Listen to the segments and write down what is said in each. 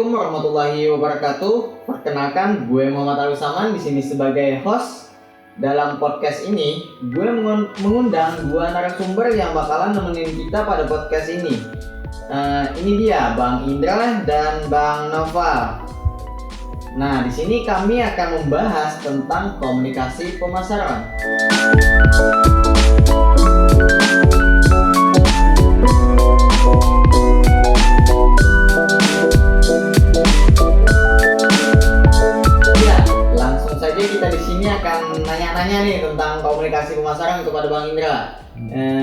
Assalamualaikum warahmatullahi wabarakatuh. Perkenalkan, gue Muhammad Alwi Saman di sini sebagai host. Dalam podcast ini, gue mengundang dua narasumber yang bakalan nemenin kita pada podcast ini. Ini dia Bang Indra dan Bang Noval. Nah, di sini kami akan membahas tentang komunikasi pemasaran. Kita di sini akan nanya-nanya nih tentang komunikasi pemasaran kepada Bang Indra.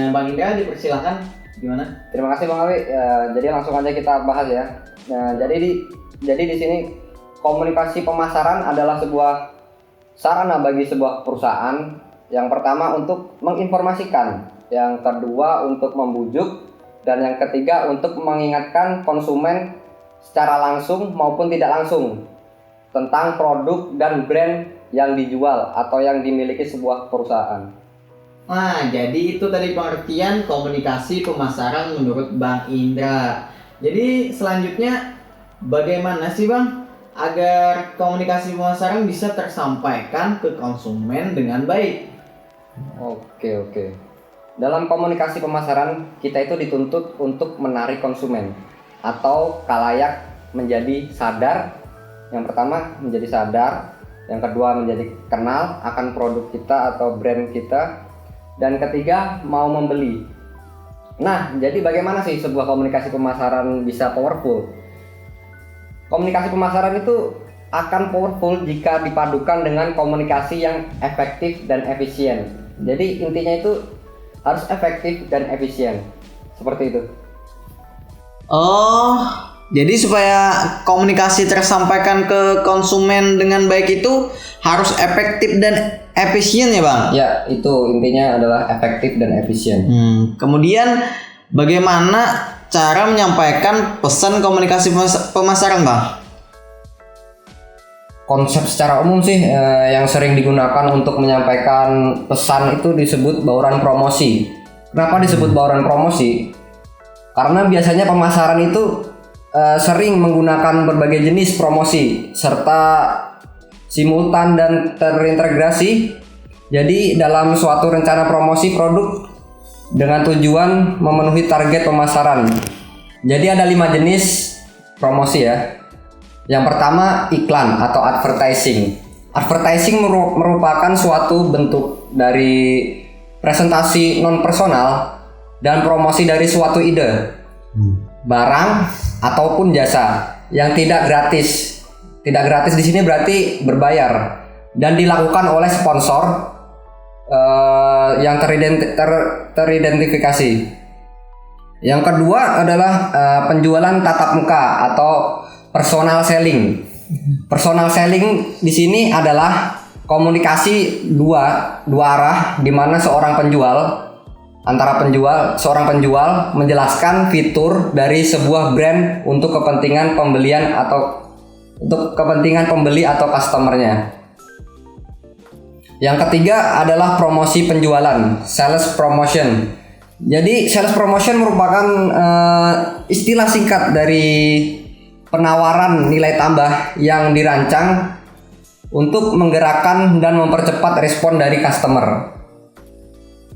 Bang Indra, dipersilakan gimana? Terima kasih Bang Alwi. Jadi langsung aja kita bahas ya. Nah, jadi di sini komunikasi pemasaran adalah sebuah sarana bagi sebuah perusahaan. Yang pertama untuk menginformasikan, yang kedua untuk membujuk, dan yang ketiga untuk mengingatkan konsumen secara langsung maupun tidak langsung tentang produk dan brand yang dijual atau yang dimiliki sebuah perusahaan. Nah, jadi itu tadi pengertian komunikasi pemasaran menurut Bang Indra. Jadi selanjutnya bagaimana sih Bang agar komunikasi pemasaran bisa tersampaikan ke konsumen dengan baik? Oke. Dalam komunikasi pemasaran kita itu dituntut untuk menarik konsumen atau khalayak menjadi sadar. Yang pertama menjadi sadar, yang kedua menjadi kenal akan produk kita atau brand kita, dan ketiga mau membeli. Nah, jadi bagaimana sih sebuah komunikasi pemasaran bisa powerful? Komunikasi pemasaran itu akan powerful jika dipadukan dengan komunikasi yang efektif dan efisien. Jadi intinya itu harus efektif dan efisien. Seperti itu. Jadi supaya komunikasi tersampaikan ke konsumen dengan baik itu harus efektif dan efisien ya Bang? Ya, itu intinya adalah efektif dan efisien. Kemudian bagaimana cara menyampaikan pesan komunikasi pemasaran Bang? Konsep secara umum sih yang sering digunakan untuk menyampaikan pesan itu disebut bauran promosi. Kenapa disebut bauran promosi? Karena biasanya pemasaran itu sering menggunakan berbagai jenis promosi serta simultan dan terintegrasi. Jadi dalam suatu rencana promosi produk dengan tujuan memenuhi target pemasaran. Jadi ada 5 jenis promosi ya. Yang pertama iklan atau advertising. Advertising merupakan suatu bentuk dari presentasi non personal dan promosi dari suatu ide, barang ataupun jasa yang tidak gratis. Tidak gratis di sini berarti berbayar dan dilakukan oleh sponsor yang teridentifikasi. Yang kedua adalah penjualan tatap muka atau personal selling. Personal selling di sini adalah komunikasi dua arah di mana seorang penjual menjelaskan fitur dari sebuah brand untuk kepentingan pembelian atau untuk kepentingan pembeli atau customernya. Yang ketiga adalah promosi penjualan, sales promotion. Jadi sales promotion merupakan istilah singkat dari penawaran nilai tambah yang dirancang untuk menggerakkan dan mempercepat respon dari customer.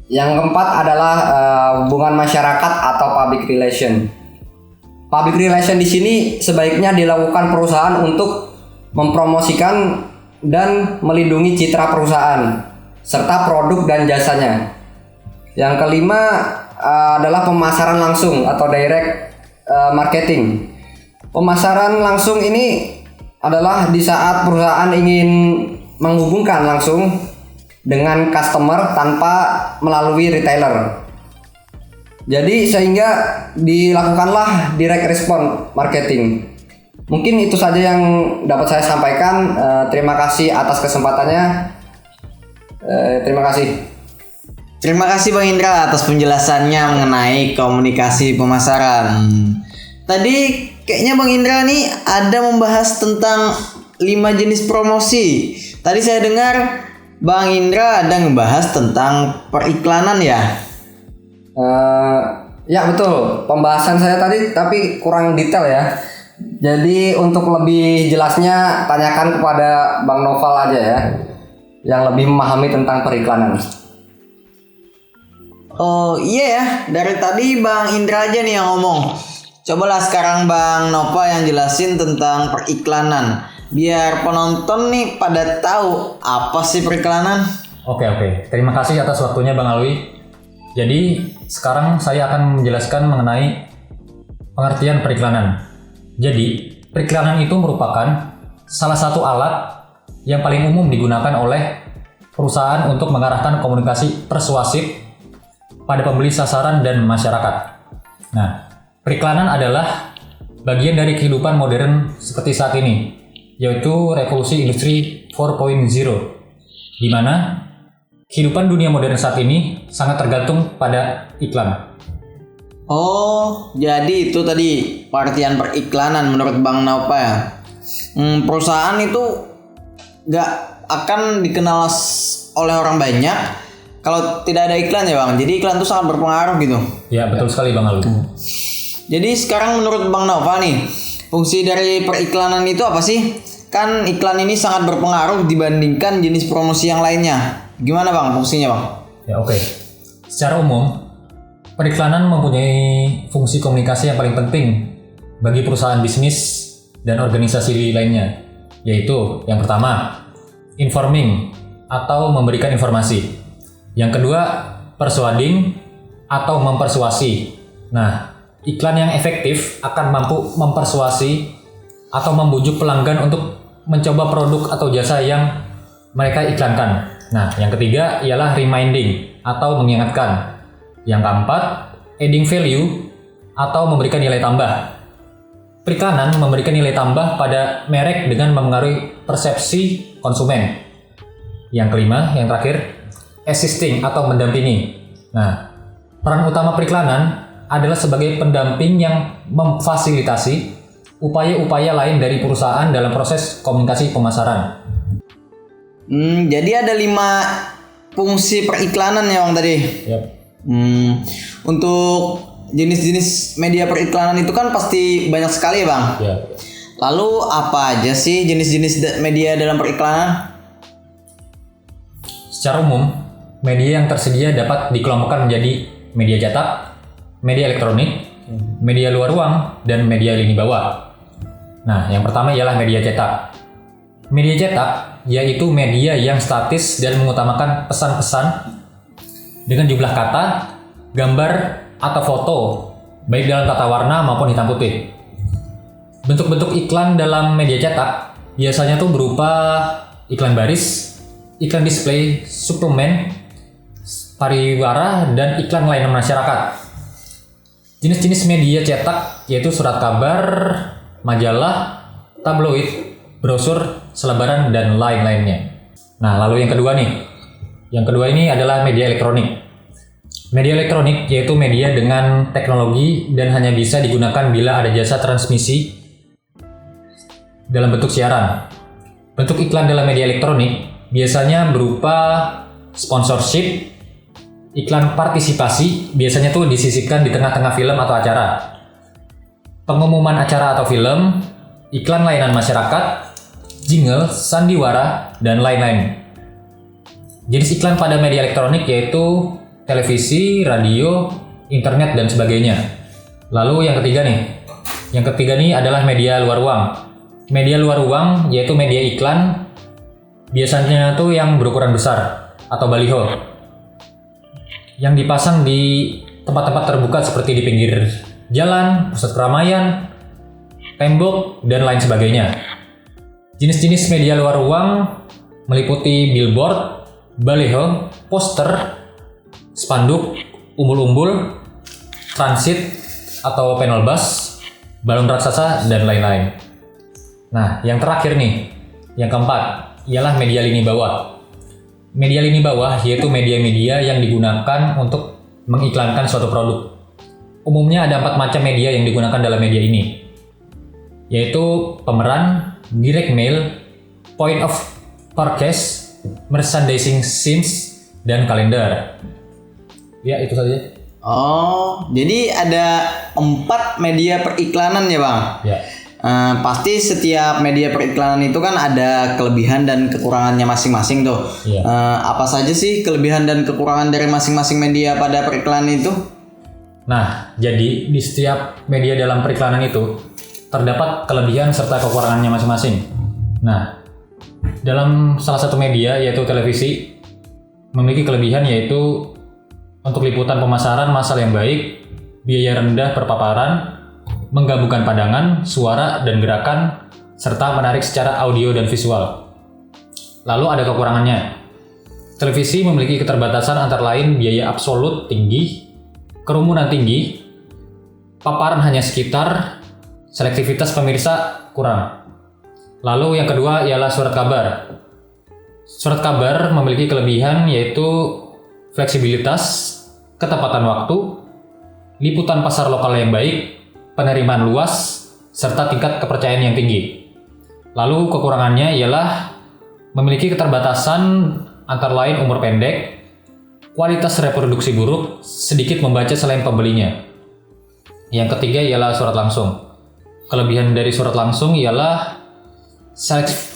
Yang keempat adalah hubungan masyarakat atau public relation. Public relation di sini sebaiknya dilakukan perusahaan untuk mempromosikan dan melindungi citra perusahaan serta produk dan jasanya. Yang kelima adalah pemasaran langsung atau direct marketing. Pemasaran langsung ini adalah di saat perusahaan ingin menghubungkan langsung dengan customer tanpa melalui retailer. Jadi sehingga dilakukanlah direct response marketing. Mungkin itu saja yang dapat saya sampaikan. Terima kasih atas kesempatannya. Terima kasih. Terima kasih Bang Indra atas penjelasannya mengenai komunikasi pemasaran. Tadi kayaknya Bang Indra nih ada membahas tentang 5 jenis promosi. Tadi saya dengar Bang Indra ada ngebahas tentang periklanan ya? Ya betul, pembahasan saya tadi tapi kurang detail ya. Jadi untuk lebih jelasnya tanyakan kepada Bang Noval aja ya, yang lebih memahami tentang periklanan. Oh iya ya, dari tadi Bang Indra aja nih yang ngomong. Cobalah sekarang Bang Nova yang jelasin tentang periklanan, biar penonton nih pada tahu apa sih periklanan. Oke. Terima kasih atas waktunya Bang Alwi. Jadi sekarang saya akan menjelaskan mengenai pengertian periklanan. Jadi periklanan itu merupakan salah satu alat yang paling umum digunakan oleh perusahaan untuk mengarahkan komunikasi persuasif pada pembeli sasaran dan masyarakat. Nah, periklanan adalah bagian dari kehidupan modern seperti saat ini, yaitu revolusi industri 4.0, di mana kehidupan dunia modern saat ini sangat tergantung pada iklan. Oh, jadi itu tadi pengertian periklanan menurut Bang Nova ya. Perusahaan itu gak akan dikenal oleh orang banyak kalau tidak ada iklan ya Bang. Jadi iklan itu sangat berpengaruh gitu. Ya, betul sekali Bang Alwi. Jadi sekarang menurut Bang Nova nih, fungsi dari periklanan itu apa sih? Kan iklan ini sangat berpengaruh dibandingkan jenis promosi yang lainnya. Gimana Bang fungsinya Bang? Ya, oke. Secara umum, periklanan mempunyai fungsi komunikasi yang paling penting bagi perusahaan bisnis dan organisasi lainnya, yaitu yang pertama, informing atau memberikan informasi. Yang kedua, persuading atau mempersuasi. Nah, iklan yang efektif akan mampu mempersuasi atau membujuk pelanggan untuk mencoba produk atau jasa yang mereka iklankan. Nah, yang ketiga ialah reminding atau mengingatkan. Yang keempat, adding value atau memberikan nilai tambah. Periklanan memberikan nilai tambah pada merek dengan mempengaruhi persepsi konsumen. Yang kelima, yang terakhir, assisting atau mendampingi. Nah, peran utama periklanan adalah sebagai pendamping yang memfasilitasi upaya-upaya lain dari perusahaan dalam proses komunikasi pemasaran. Jadi ada 5 fungsi periklanan ya Bang tadi. Yep. Untuk jenis-jenis media periklanan itu kan pasti banyak sekali ya Bang. Ya. Lalu apa aja sih jenis-jenis media dalam periklanan? Secara umum, media yang tersedia dapat dikelompokkan menjadi media cetak, media elektronik, media luar ruang, dan media lini bawah. Nah, yang pertama ialah media cetak. Media cetak yaitu media yang statis dan mengutamakan pesan-pesan dengan jumlah kata, gambar, atau foto, baik dalam tata warna maupun hitam putih. Bentuk-bentuk iklan dalam media cetak biasanya tuh berupa iklan baris, iklan display, suplemen, pariwara, dan iklan layanan masyarakat. Jenis-jenis media cetak yaitu surat kabar, majalah, tabloid, brosur, selebaran, dan lain-lainnya. Nah, lalu yang kedua nih. Yang kedua ini adalah media elektronik. Media elektronik yaitu media dengan teknologi dan hanya bisa digunakan bila ada jasa transmisi dalam bentuk siaran. Bentuk iklan dalam media elektronik biasanya berupa sponsorship, iklan partisipasi, biasanya tuh disisipkan di tengah-tengah film atau acara. Pengumuman acara atau film, iklan layanan masyarakat, jingle, sandiwara, dan lain-lain. Jenis iklan pada media elektronik yaitu televisi, radio, internet, dan sebagainya. Lalu yang ketiga nih. Yang ketiga nih adalah media luar ruang. Media luar ruang yaitu media iklan, biasanya tuh yang berukuran besar atau baliho, yang dipasang di tempat-tempat terbuka seperti di pinggir jalan, pusat keramaian, tembok, dan lain sebagainya. Jenis-jenis media luar ruang meliputi billboard, baliho, poster, spanduk, umbul-umbul, transit atau panel bus, balon raksasa, dan lain-lain. Nah, yang terakhir nih, yang keempat, ialah media lini bawah. Media lini bawah yaitu media-media yang digunakan untuk mengiklankan suatu produk. Umumnya ada 4 macam media yang digunakan dalam media ini, yaitu pemeran, direct mail, point of purchase, merchandising scenes, dan kalender. Ya, itu saja. Oh, jadi ada 4 media periklanan ya Bang? Ya. Pasti setiap media periklanan itu kan ada kelebihan dan kekurangannya masing-masing tuh. Iya. Apa saja sih kelebihan dan kekurangan dari masing-masing media pada periklanan itu? Nah, jadi di setiap media dalam periklanan itu terdapat kelebihan serta kekurangannya masing-masing. Nah, dalam salah satu media yaitu televisi memiliki kelebihan yaitu untuk liputan pemasaran massal yang baik, biaya rendah perpaparan, menggabungkan pandangan, suara, dan gerakan, serta menarik secara audio dan visual. Lalu ada kekurangannya. Televisi memiliki keterbatasan antara lain biaya absolut tinggi, kerumunan tinggi, paparan hanya sekitar, selektivitas pemirsa kurang. Lalu yang kedua ialah surat kabar. Surat kabar memiliki kelebihan yaitu fleksibilitas, ketepatan waktu, liputan pasar lokal yang baik, penerimaan luas, serta tingkat kepercayaan yang tinggi. Lalu kekurangannya ialah memiliki keterbatasan antara lain umur pendek, kualitas reproduksi buruk, sedikit membaca selain pembelinya. Yang ketiga ialah surat langsung. Kelebihan dari surat langsung ialah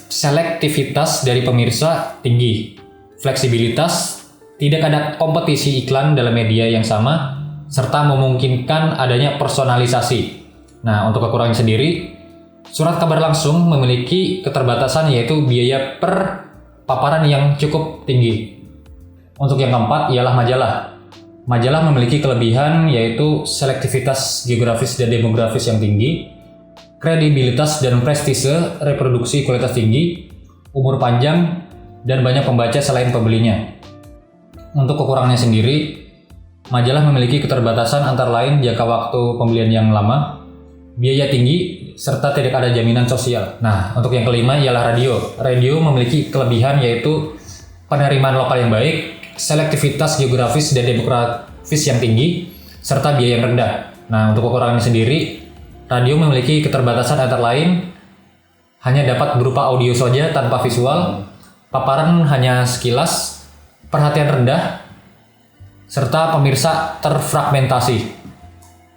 selektivitas dari pemirsa tinggi, fleksibilitas, tidak ada kompetisi iklan dalam media yang sama, serta memungkinkan adanya personalisasi. Nah, untuk kekurangan sendiri, surat kabar langsung memiliki keterbatasan yaitu biaya per paparan yang cukup tinggi. Untuk yang keempat ialah majalah. Majalah memiliki kelebihan yaitu selektivitas geografis dan demografis yang tinggi, kredibilitas dan prestise reproduksi kualitas tinggi, umur panjang, dan banyak pembaca selain pembelinya. Untuk kekurangannya sendiri, majalah memiliki keterbatasan antara lain jangka waktu pembelian yang lama, biaya tinggi, serta tidak ada jaminan sosial. Nah, untuk yang kelima ialah radio. Radio memiliki kelebihan yaitu penerimaan lokal yang baik, selektivitas geografis dan demografis yang tinggi, serta biaya yang rendah. Nah, untuk kekurangannya sendiri, radio memiliki keterbatasan antara lain hanya dapat berupa audio saja tanpa visual, paparan hanya sekilas, perhatian rendah, serta pemirsa terfragmentasi.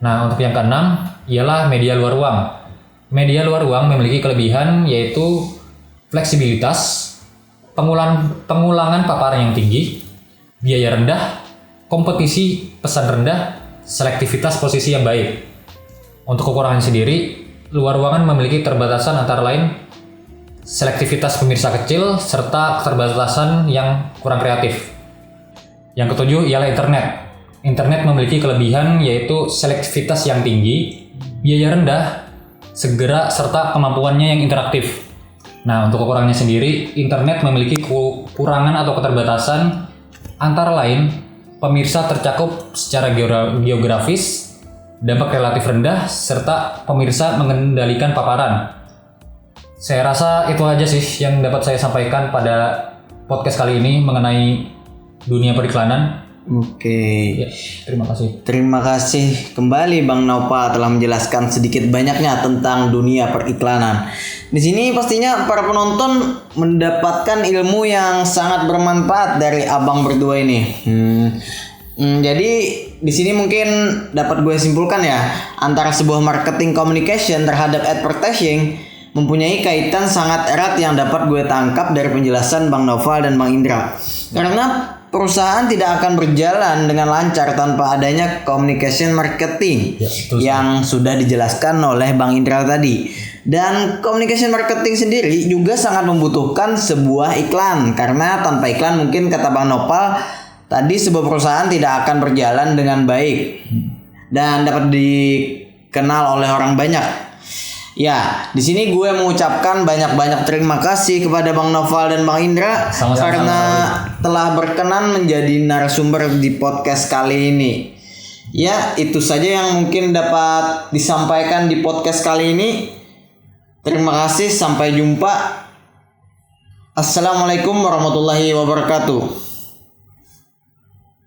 Nah, untuk yang keenam ialah media luar ruang. Media luar ruang memiliki kelebihan yaitu fleksibilitas, pengulangan paparan yang tinggi, biaya rendah, kompetisi pesan rendah, selektivitas posisi yang baik. Untuk kekurangan sendiri, luar ruangan memiliki keterbatasan antara lain selektivitas pemirsa kecil serta keterbatasan yang kurang kreatif. Yang ketujuh ialah internet. Internet memiliki kelebihan yaitu selektivitas yang tinggi, biaya rendah, segera, serta kemampuannya yang interaktif. Nah, untuk kekurangannya sendiri, internet memiliki kekurangan atau keterbatasan antara lain pemirsa tercakup secara geografis, dampak relatif rendah, serta pemirsa mengendalikan paparan. Saya rasa itu aja sih yang dapat saya sampaikan pada podcast kali ini mengenai dunia periklanan. Oke. Ya, terima kasih. Terima kasih kembali Bang Nova telah menjelaskan sedikit banyaknya tentang dunia periklanan. Di sini pastinya para penonton mendapatkan ilmu yang sangat bermanfaat dari abang berdua ini. Jadi di sini mungkin dapat gue simpulkan ya, antara sebuah marketing communication terhadap advertising mempunyai kaitan sangat erat yang dapat gue tangkap dari penjelasan Bang Noval dan Bang Indra. Karena perusahaan tidak akan berjalan dengan lancar tanpa adanya communication marketing yang sudah dijelaskan oleh Bang Indra tadi. Dan communication marketing sendiri juga sangat membutuhkan sebuah iklan, karena tanpa iklan mungkin kata Bang Nopal tadi sebuah perusahaan tidak akan berjalan dengan baik dan dapat dikenal oleh orang banyak. Ya, di sini gue mengucapkan banyak-banyak terima kasih kepada Bang Noval dan Bang Indra karena telah berkenan menjadi narasumber di podcast kali ini. Ya, itu saja yang mungkin dapat disampaikan di podcast kali ini. Terima kasih, sampai jumpa. Assalamualaikum warahmatullahi wabarakatuh.